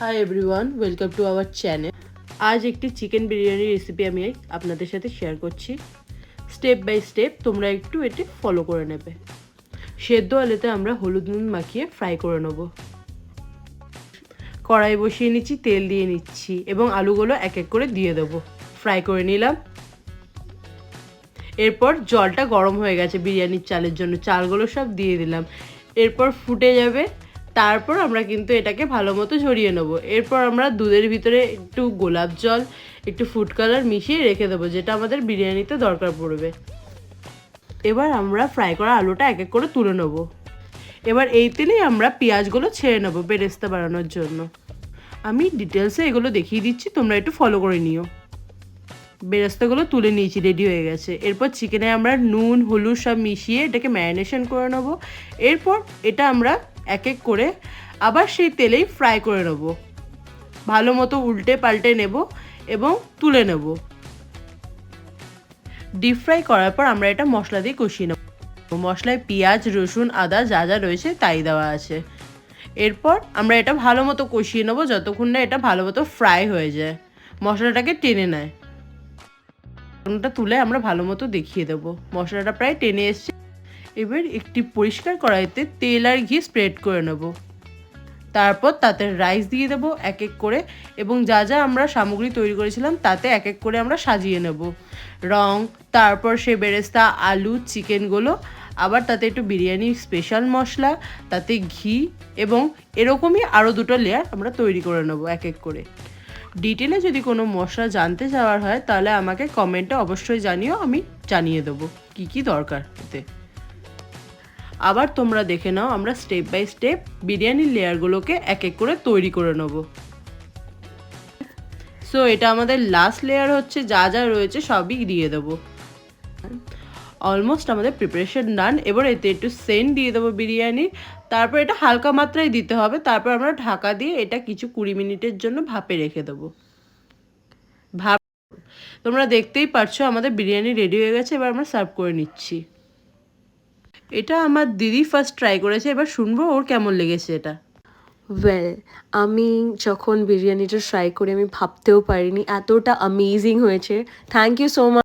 Hi everyone, welcome to our channel. আজ একটি chicken biryani recipe আমি আপনাদের সাথে শেয়ার করছি। স্টেপ বাই স্টেপ তোমরা একটু এটি ফলো করে নেবে। সেদ্ধ আলুতে আমরা হলুদ নুন মাখিয়ে ফ্রাই করে নেব। কড়াই বসিয়ে নিচ্ছি, তেল দিয়ে নিচ্ছি এবং আলুগুলো এক এক করে দিয়ে দেবো। ফ্রাই করে নিলাম। এরপর জলটা গরম হয়ে গেছে বিরিয়ানির চালের জন্য, চালগুলো সব দিয়ে দিলাম। এরপর ফুটে যাবে, তারপর আমরা কিন্তু এটাকে ভালো মতো ঝরিয়ে নেবো। এরপর আমরা দুধের ভিতরে একটু গোলাপ জল, একটু ফুড কালার মিশিয়ে রেখে দেবো, যেটা আমাদের বিরিয়ানিতে দরকার পড়বে। এবার আমরা ফ্রাই করা আলুটা এক এক করে তুলে নেবো। এবার এই তেলেই আমরা পেঁয়াজগুলো ছেড়ে নেবো বেরেস্তা বানানোর জন্য। আমি ডিটেলসে এগুলো দেখিয়ে দিচ্ছি, তোমরা একটু ফলো করে নিও। বেরেস্তাগুলো তুলে নিয়েছি, রেডি হয়ে গেছে। এরপর চিকেনে আমরা নুন হলুদ সব মিশিয়ে এটাকে ম্যারিনেশন করে নেবো। এরপর এটা আমরা এক এক করে আবার সেই তেলেই ফ্রাই করে নেব। ভালো মতো উল্টে পাল্টে নেব এবং তুলে নেব। ডিপ ফ্রাই করার পর আমরা এটা মশলা দিয়ে কষিয়ে নেব। মশলায় পেঁয়াজ রসুন আদা যা যা রয়েছে তাই দেওয়া আছে। এরপর আমরা এটা ভালো মতো কষিয়ে নেবো যতক্ষণ না এটা ভালো মতো ফ্রাই হয়ে যায়, মশলাটাকে টেনে নেয়। টা তুলে আমরা ভালো মতো দেখিয়ে দেবো। মশলাটা প্রায় টেনে এসছে। এবার একটি পরিষ্কার কড়াইতে তেল আর ঘি স্প্রেড করে নেব। তারপর তাতে রাইস দিয়ে দেবো এক এক করে এবং যা যা আমরা সামগ্রী তৈরি করেছিলাম তাতে এক এক করে আমরা সাজিয়ে নেব। রং, তারপর সে বেরেস্তা, আলু, চিকেনগুলো, আবার তাতে একটু বিরিয়ানির স্পেশাল মশলা, তাতে ঘি এবং এরকমই আরও দুটো লেয়ার আমরা তৈরি করে নেব এক এক করে। ডিটেলে যদি কোনো মশলা জানতে চাওয়ার হয় তাহলে আমাকে কমেন্টে অবশ্যই জানিও, আমি জানিয়ে দেবো কী কী দরকার এতে। আবার তোমরা দেখে নাও, আমরা স্টেপ বাই স্টেপ বিরিয়ানির লেয়ারগুলোকে এক এক করে তৈরি করে নেব। সো এটা আমাদের লাস্ট লেয়ার হচ্ছে, যা যা রয়েছে সবই দিয়ে দেবো। অলমোস্ট আমাদের প্রিপারেশন ডান। এবার এতে একটু সেন্ট দিয়ে দেবো বিরিয়ানির। তারপর এটা হালকা মাত্রায় দিতে হবে। তারপর আমরা ঢাকা দিয়ে এটা কিছু 20 মিনিটের জন্য ভাপে রেখে দেবো। তোমরা দেখতেই পারছো আমাদের বিরিয়ানি রেডি হয়ে গেছে। এবার আমরা সার্ভ করে নিচ্ছি। এটা আমার দিদি ফার্স্ট ট্রাই করেছে, এবার শুনবো ওর কেমন লেগেছে এটা। ওয়েল, আমি যখন বিরিয়ানিটা ট্রাই করি আমি ভাবতেও পারিনি এতটা অ্যামেজিং হয়েছে। Thank you so much.